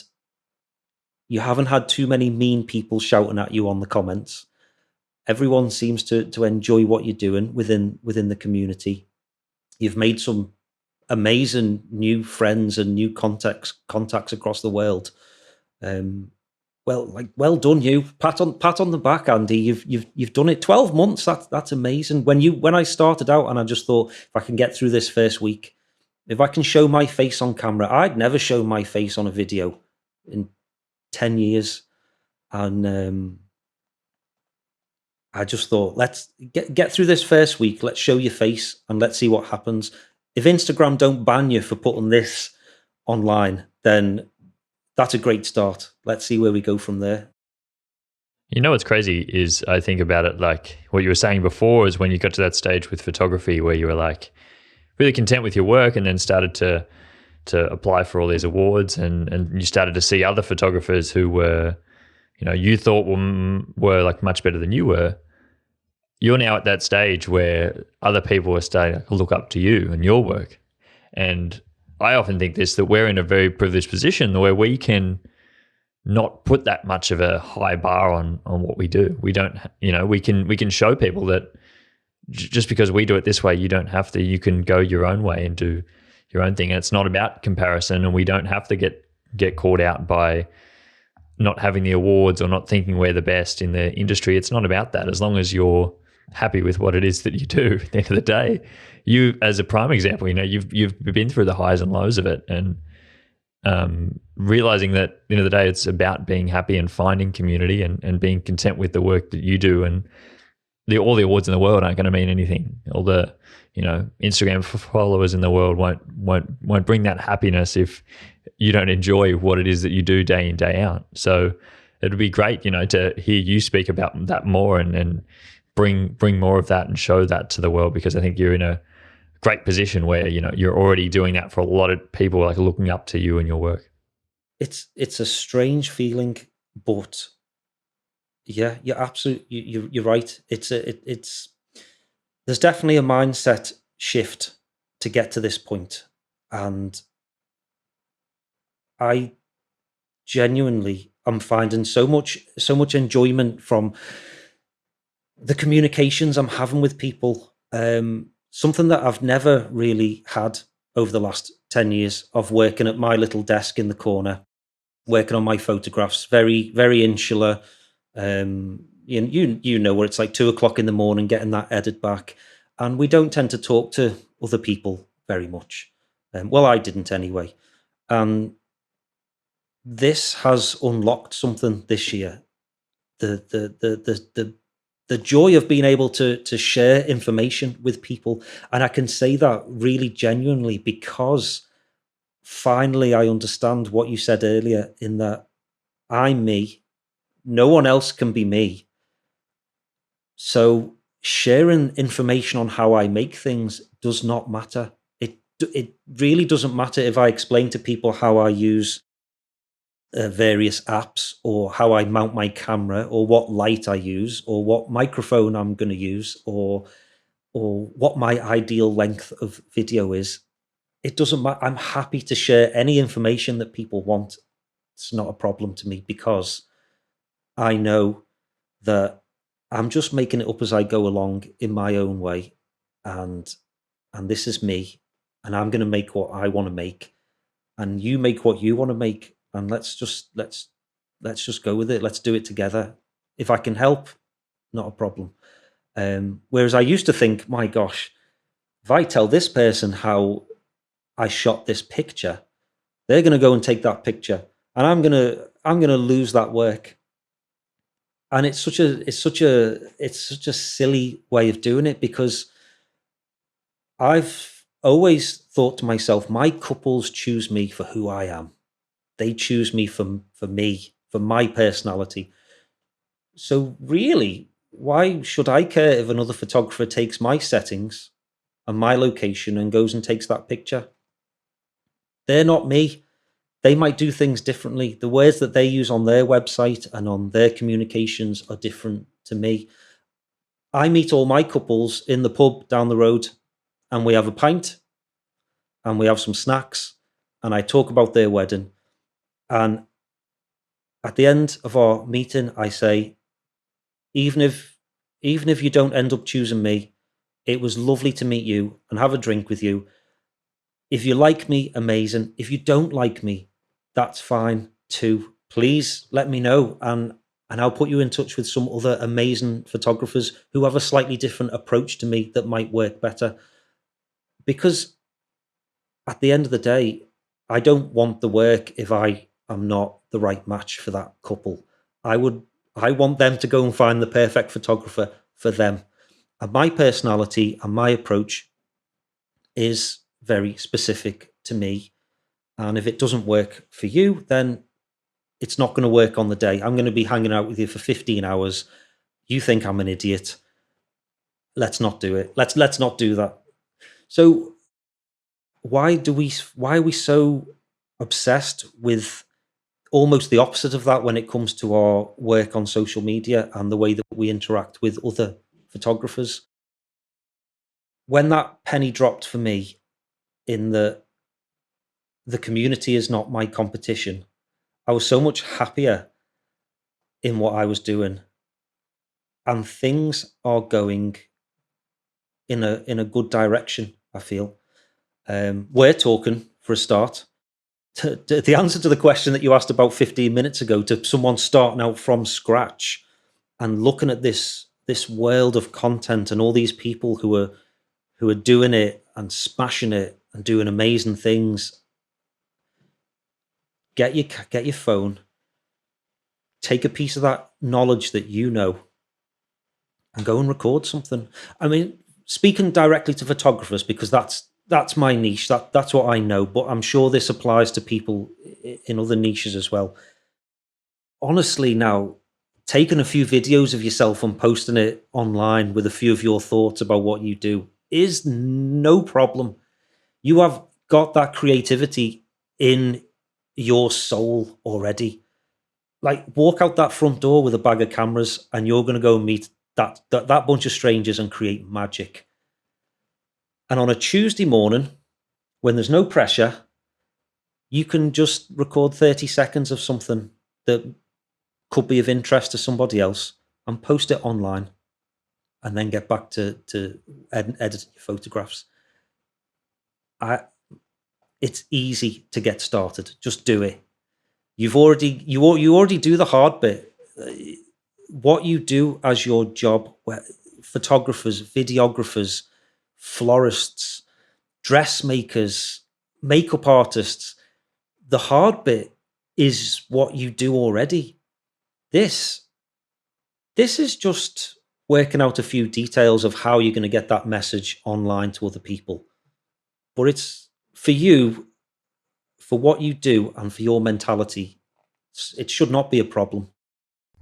you haven't had too many mean people shouting at you on the comments. Everyone seems to enjoy what you're doing within the community. You've made some amazing new friends and new contacts across the world. Well done, you. Pat on the back, Andy. You've done it. 12 months. That's amazing. When I started out, and I just thought, if I can get through this first week, if I can show my face on camera, I'd never show my face on a video in 10 years, and I just thought, let's get through this first week. Let's show your face and let's see what happens. If Instagram don't ban you for putting this online, then that's a great start. Let's see where we go from there. You know what's crazy is, I think about it, like what you were saying before, is when you got to that stage with photography where you were like really content with your work and then started to apply for all these awards, and you started to see other photographers who were, you thought were like much better than you were. You're now at that stage where other people are starting to look up to you and your work. And I often think that we're in a very privileged position where we can not put that much of a high bar on what we do. We don't, we can show people that just because we do it this way, you don't have to. You can go your own way and do your own thing. And it's not about comparison, and we don't have to get caught out by not having the awards or not thinking we're the best in the industry. It's not about that. As long as you're happy with what it is that you do at the end of the day. You, as a prime example, you've been through the highs and lows of it, and realizing that at the end of the day, it's about being happy and finding community and being content with the work that you do. And all the awards in the world aren't going to mean anything. All the Instagram followers in the world won't bring that happiness if you don't enjoy what it is that you do day in, day out. So it'd be great, to hear you speak about that more and bring more of that and show that to the world, because I think you're in a great position where, you're already doing that for a lot of people, like looking up to you and your work. It's a strange feeling, but yeah, you're absolutely, you're right. It's there's definitely a mindset shift to get to this point, and I genuinely am finding so much enjoyment from the communications I'm having with people. Something that I've never really had over the last 10 years of working at my little desk in the corner, working on my photographs, very, very insular. You know what it's like, 2:00 in the morning, getting that edit back. And we don't tend to talk to other people very much. Well, I didn't anyway. And this has unlocked something this year. The joy of being able to share information with people. And I can say that really genuinely, because finally I understand what you said earlier, in that I'm me. No one else can be me. So sharing information on how I make things does not matter. It really doesn't matter if I explain to people how I use various apps, or how I mount my camera, or what light I use, or what microphone I'm going to use, or what my ideal length of video is. It doesn't matter. I'm happy to share any information that people want. It's not a problem to me, because I know that I'm just making it up as I go along in my own way, and this is me, and I'm going to make what I want to make, and you make what you want to make, and let's just go with it. Let's do it together. If I can help, not a problem. Whereas I used to think, my gosh, if I tell this person how I shot this picture, they're going to go and take that picture, and I'm going to lose that work. And it's such a silly way of doing it, because I've always thought to myself, my couples choose me for who I am. They choose me for me, for my personality. So really, why should I care if another photographer takes my settings and my location and goes and takes that picture? They're not me. They might do things differently. The words that they use on their website and on their communications are different to me. I meet all my couples in the pub down the road, and we have a pint, and we have some snacks, and I talk about their wedding. And at the end of our meeting, I say, even if you don't end up choosing me, it was lovely to meet you and have a drink with you. If you like me, amazing. If you don't like me, that's fine too. Please let me know, and I'll put you in touch with some other amazing photographers who have a slightly different approach to me that might work better. Because at the end of the day, I don't want the work if I am not the right match for that couple. I want them to go and find the perfect photographer for them. And my personality and my approach is very specific to me. And if it doesn't work for you, then it's not going to work on the day. I'm going to be hanging out with you for 15 hours. You think I'm an idiot. Let's not do it. Let's not do that. So why are we so obsessed with almost the opposite of that when it comes to our work on social media and the way that we interact with other photographers? When that penny dropped for me, in the community is not my competition, I was so much happier in what I was doing, and things are going in a good direction, I feel. We're talking, for a start, to the answer to the question that you asked about 15 minutes ago, to someone starting out from scratch and looking at this world of content and all these people who are doing it and smashing it and doing amazing things. Get your phone, take a piece of that knowledge that you know, and go and record something. I mean, speaking directly to photographers, because that's my niche. That's what I know. But I'm sure this applies to people in other niches as well. honestly now, taking a few videos of yourself and posting it online with a few of your thoughts about what you do is no problem. You have got that creativity in your soul already. Like, walk out that front door with a bag of cameras and you're going to go meet that bunch of strangers and create magic. And on a Tuesday morning, when there's no pressure, you can just record 30 seconds of something that could be of interest to somebody else and post it online, and then get back to editing your photographs. It's easy to get started. Just do it. You already do the hard bit. What you do as your job, photographers, videographers, florists, dressmakers, makeup artists, the hard bit is what you do already. This is just working out a few details of how you're going to get that message online to other people. But it's for you, for what you do and for your mentality, it should not be a problem.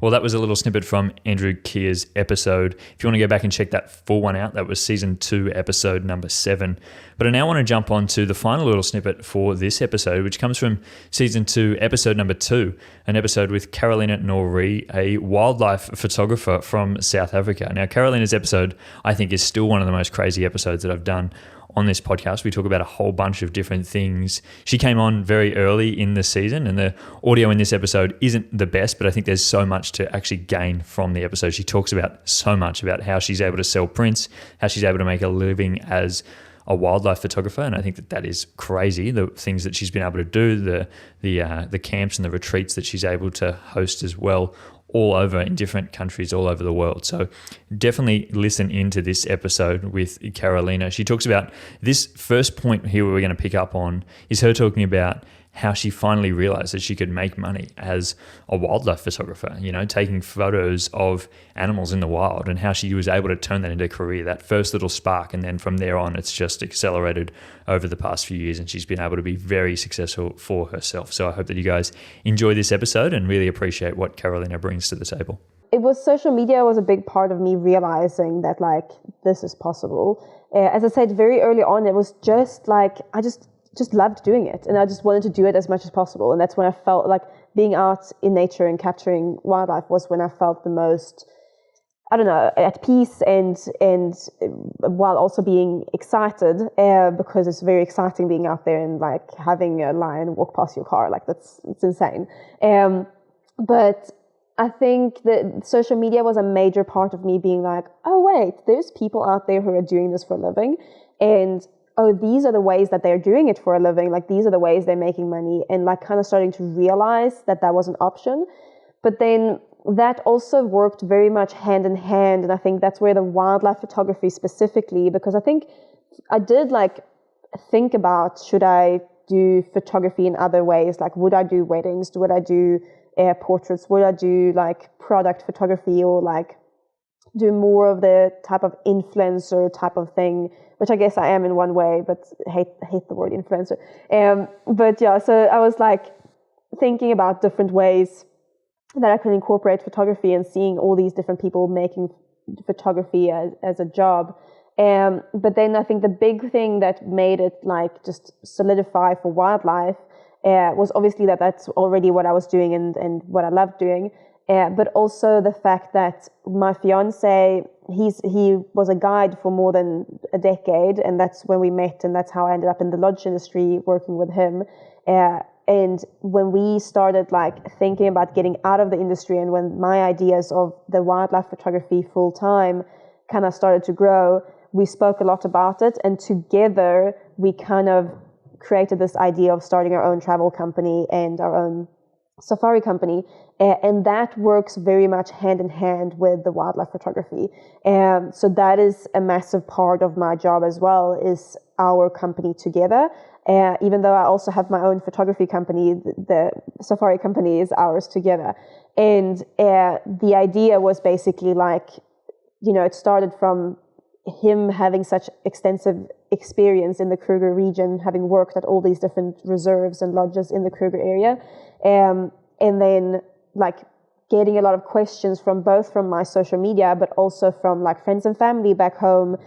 Well, that was a little snippet from Andrew Keher's episode. If you want to go back and check that full one out, that was season 2, episode number 7. But I now want to jump on to the final little snippet for this episode, which comes from season 2, episode number 2, an episode with Karolina Noree, a wildlife photographer from South Africa. Now, Karolina's episode, I think, is still one of the most crazy episodes that I've done on this podcast. We talk about a whole bunch of different things. She came on very early in the season, and the audio in this episode isn't the best, but I think there's so much to actually gain from the episode. She talks about so much about how she's able to sell prints, how she's able to make a living as a wildlife photographer, and I think that is crazy, the things that she's been able to do, the camps and the retreats that she's able to host as well, all over in different countries all over the world. So definitely listen into this episode with Karolina. She talks about this first point here we're going to pick up on is her talking about how she finally realized that she could make money as a wildlife photographer, taking photos of animals in the wild, and how she was able to turn that into a career, that first little spark. And then from there on, it's just accelerated over the past few years, and she's been able to be very successful for herself. So I hope that you guys enjoy this episode and really appreciate what Karolina brings to the table. Social media was a big part of me realizing that this is possible. As I said very early on, it was just I just loved doing it, and I just wanted to do it as much as possible. And that's when I felt like being out in nature and capturing wildlife was when I felt the most, at peace, and while also being excited, because it's very exciting being out there and having a lion walk past your car. It's insane. But I think that social media was a major part of me being like, oh wait, there's people out there who are doing this for a living, and oh, these are the ways that they're doing it for a living. These are the ways they're making money, and kind of starting to realize that was an option. But then that also worked very much hand in hand. And I think that's where the wildlife photography specifically, because I think I did think about, should I do photography in other ways? Would I do weddings? Would I do portraits? Would I do product photography, or do more of the type of influencer type of thing, which I guess I am in one way, but hate the word influencer. But yeah, so I was thinking about different ways that I could incorporate photography, and seeing all these different people making photography as a job. But then I think the big thing that made it just solidify for wildlife was obviously that's already what I was doing and what I loved doing. But also the fact that my fiance, he was a guide for more than a decade, and that's when we met, and that's how I ended up in the lodge industry working with him. And when we started thinking about getting out of the industry, and when my ideas of the wildlife photography full time kind of started to grow, we spoke a lot about it, and together we kind of created this idea of starting our own travel company and our own safari company, and that works very much hand in hand with the wildlife photography. So that is a massive part of my job as well, is our company together. Even though I also have my own photography company, the safari company is ours together. And the idea was basically it started from him having such extensive experience in the Kruger region, having worked at all these different reserves and lodges in the Kruger area. And then getting a lot of questions from my social media, but also from like friends and family back home,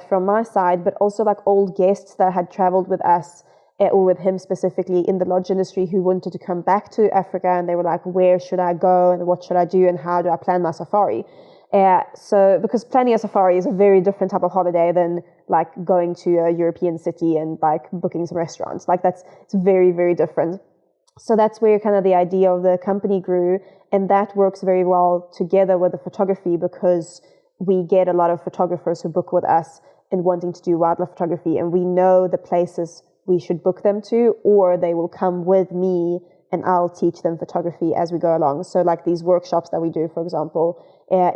from my side, but also like old guests that had traveled with us, or with him specifically in the lodge industry, who wanted to come back to Africa, and they were like, where should I go and what should I do and how do I plan my safari? So because planning a safari is a very different type of holiday than like going to a European city and like booking some restaurants. Like it's very, very different. So that's where kind of the idea of the company grew, and that works very well together with the photography, because we get a lot of photographers who book with us and wanting to do wildlife photography, and we know the places we should book them to, or they will come with me and I'll teach them photography as we go along. So like these workshops that we do, for example,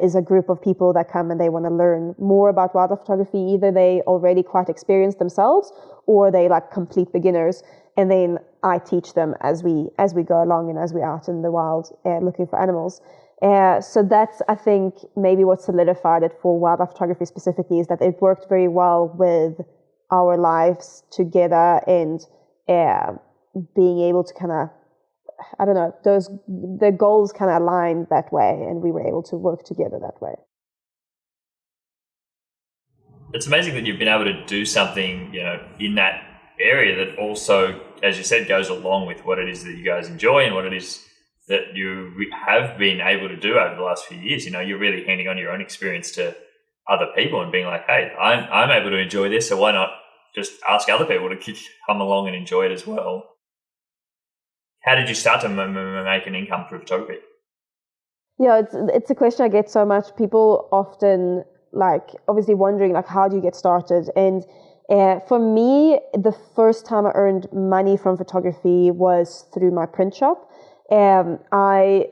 is a group of people that come and they want to learn more about wildlife photography. Either they already quite experienced themselves, or they like complete beginners, and then I teach them as we go along and as we're out in the wild looking for animals. So that's, I think, maybe what solidified it for wildlife photography specifically, is that it worked very well with our lives together, and being able to kind of, I don't know, the goals kind of aligned that way, and we were able to work together that way. It's amazing that you've been able to do something, in that area that also, as you said, goes along with what it is that you guys enjoy and what it is that you have been able to do over the last few years. You're really handing on your own experience to other people and being like, hey, I'm able to enjoy this, so why not just ask other people to come along and enjoy it as well? How did you start to make an income through photography? Yeah, it's a question I get so much. People often obviously wondering how do you get started? And for me, the first time I earned money from photography was through my print shop. I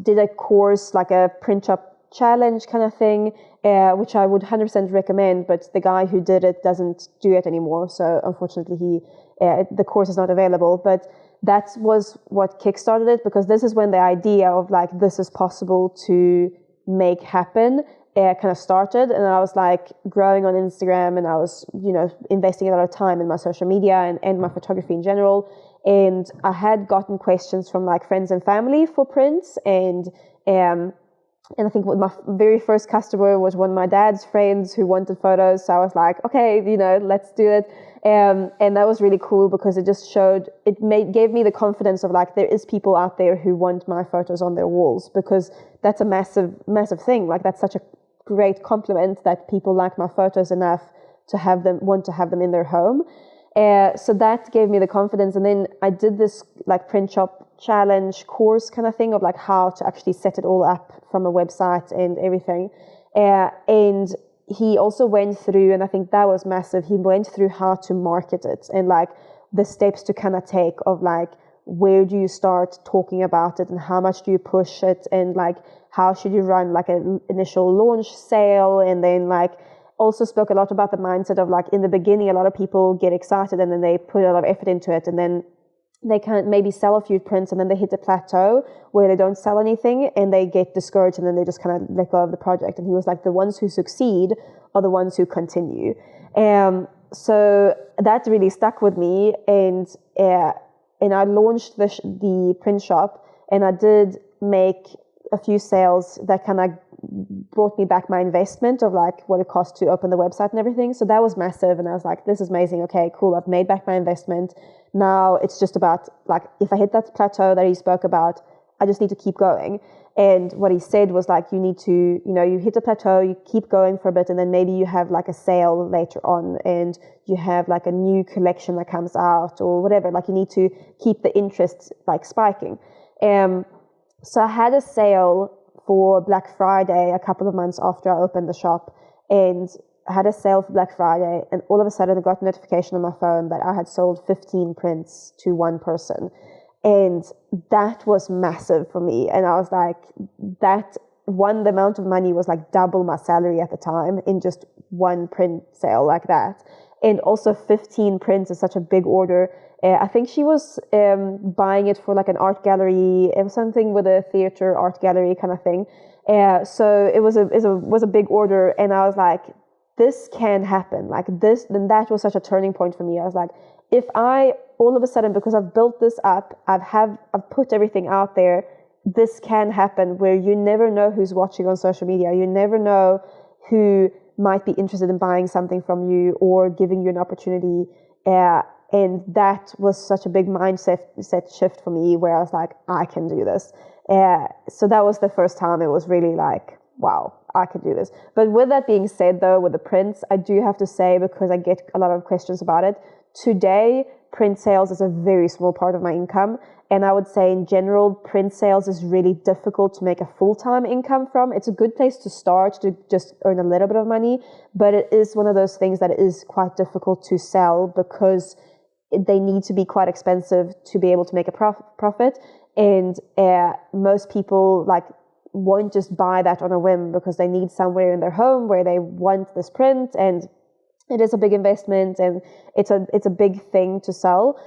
did a course, like a print shop challenge kind of thing, which I would 100% recommend, but the guy who did it doesn't do it anymore. So unfortunately, the course is not available. But that was what kickstarted it, because this is when the idea of this is possible to make happen kind of started. And I was growing on Instagram, and I was, investing a lot of time in my social media and my photography in general. And I had gotten questions from friends and family for prints, and I think my very first customer was one of my dad's friends who wanted photos. So I was like, okay, let's do it. And that was really cool, because it just gave me the confidence of there is people out there who want my photos on their walls, because that's a massive, massive thing. That's such a great compliment that people like my photos enough to want to have them in their home. So that gave me the confidence. And then I did this print shop challenge course kind of thing of how to actually set it all up from a website and everything. And he also went through, and I think that was massive, he went through how to market it and the steps to kind of take of where do you start talking about it, and how much do you push it, and how should you run an initial launch sale. And then also spoke a lot about the mindset of in the beginning, a lot of people get excited and then they put a lot of effort into it, and then they can maybe sell a few prints, and then they hit a plateau where they don't sell anything and they get discouraged, and then they just kind of let go of the project. And he was the ones who succeed are the ones who continue. So that really stuck with me, and I launched the print shop, and I did make a few sales that kind of brought me back my investment of what it cost to open the website and everything. So that was massive, and I was this is amazing. Okay, cool, I've made back my investment. Now it's just about if I hit that plateau that he spoke about, I just need to keep going. And what he said was you need to, you hit a plateau, you keep going for a bit, and then maybe you have a sale later on, and you have a new collection that comes out or whatever. You need to keep the interest spiking. So I had a sale for Black Friday a couple of months after I opened the shop, and I had a sale for Black Friday, and all of a sudden I got a notification on my phone that I had sold 15 prints to one person. And that was massive for me. And I was the amount of money was double my salary at the time in just one print sale like that. And also 15 prints is such a big order. I think she was buying it for an art gallery, something with a theater art gallery kind of thing. So it was a big order, and I was this can happen. Then that was such a turning point for me. I was if I all of a sudden, because I've built this up, I've put everything out there, this can happen, where you never know who's watching on social media. You never know who might be interested in buying something from you or giving you an opportunity. And that was such a big mindset shift for me, where I was like, I can do this. So that was the first time it was really like, wow, I can do this. But with that being said, though, with the prints, I do have to say, because I get a lot of questions about it, today print sales is a very small part of my income. And I would say in general, print sales is really difficult to make a full-time income from. It's a good place to start to just earn a little bit of money, but it is one of those things that is quite difficult to sell, because they need to be quite expensive to be able to make a profit. And most people won't just buy that on a whim, because they need somewhere in their home where they want this print, and it is a big investment, and it's a big thing to sell.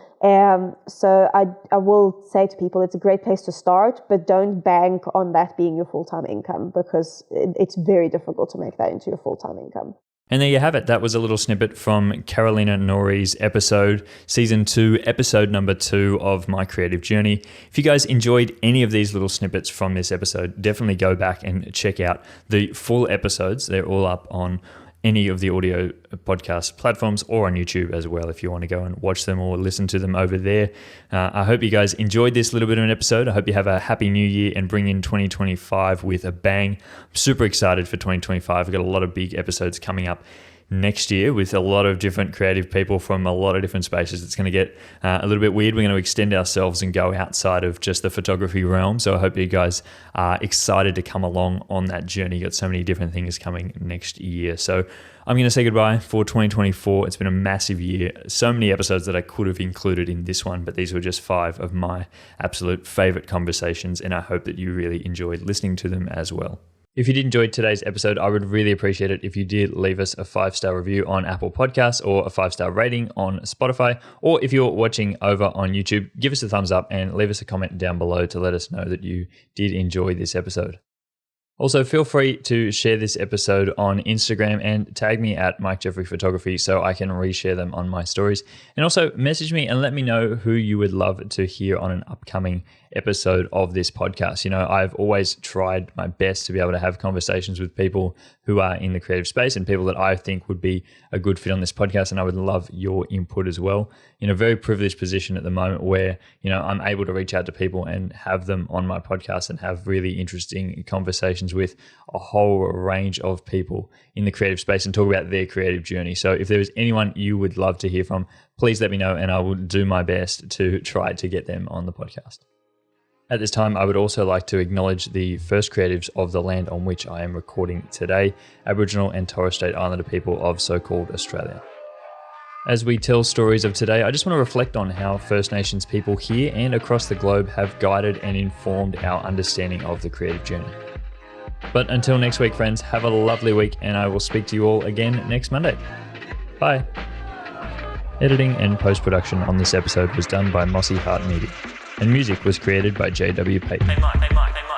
So I will say to people, it's a great place to start, but don't bank on that being your full-time income, because it's very difficult to make that into your full-time income. And there you have it. That was a little snippet from Karolina Noree's episode, season 2, episode number 2 of My Creative Journey. If you guys enjoyed any of these little snippets from this episode, definitely go back and check out the full episodes. They're all up on any of the audio podcast platforms or on YouTube as well, if you want to go and watch them or listen to them over there. I hope you guys enjoyed this little bit of an episode. I hope you have a happy new year and bring in 2025 with a bang. I'm super excited for 2025. We've got a lot of big episodes coming up next year with a lot of different creative people from a lot of different spaces. It's going to get a little bit weird. We're going to extend ourselves and go outside of just the photography realm. So I hope you guys are excited to come along on that journey. You've got so many different things coming next year. So I'm going to say goodbye for 2024. It's been a massive year. So many episodes that I could have included in this one, but these were just 5 of my absolute favorite conversations, and I hope that you really enjoyed listening to them as well. If you did enjoy today's episode, I would really appreciate it if you did leave us a 5-star review on Apple Podcasts or a 5-star rating on Spotify. Or if you're watching over on YouTube, give us a thumbs up and leave us a comment down below to let us know that you did enjoy this episode. Also, feel free to share this episode on Instagram and tag me at Mike Jeffrey Photography so I can reshare them on my stories. And also message me and let me know who you would love to hear on an upcoming episode of this podcast. You know, I've always tried my best to be able to have conversations with people who are in the creative space and people that I think would be a good fit on this podcast, and I would love your input as well. In a very privileged position at the moment where, you know, I'm able to reach out to people and have them on my podcast and have really interesting conversations with a whole range of people in the creative space and talk about their creative journey. So if there is anyone you would love to hear from, please let me know and I will do my best to try to get them on the podcast. At this time, I would also like to acknowledge the first creatives of the land on which I am recording today, Aboriginal and Torres Strait Islander people of so-called Australia. As we tell stories of today, I just want to reflect on how First Nations people here and across the globe have guided and informed our understanding of the creative journey. But until next week, friends, have a lovely week, and I will speak to you all again next Monday. Bye. Editing and post-production on this episode was done by Mossy Media, and music was created by JWPATON.